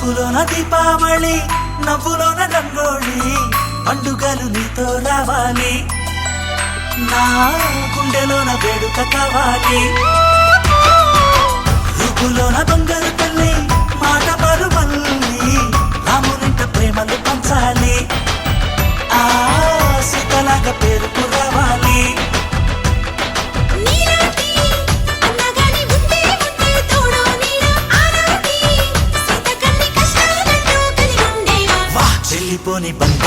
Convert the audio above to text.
చూపులోన దీపావళి నవ్వులోన రంగోళి పండుగలు నీతో రావాలి నా గుండెలోన వేడుక కావాలి రూపులోన బంగారు తల్లి మాట పరుమల్లి రామునింట ప్రేమలు పంచాలి ఆ సీతలాగా పేరుకు రావాలి చెల్లిపోని బంగారు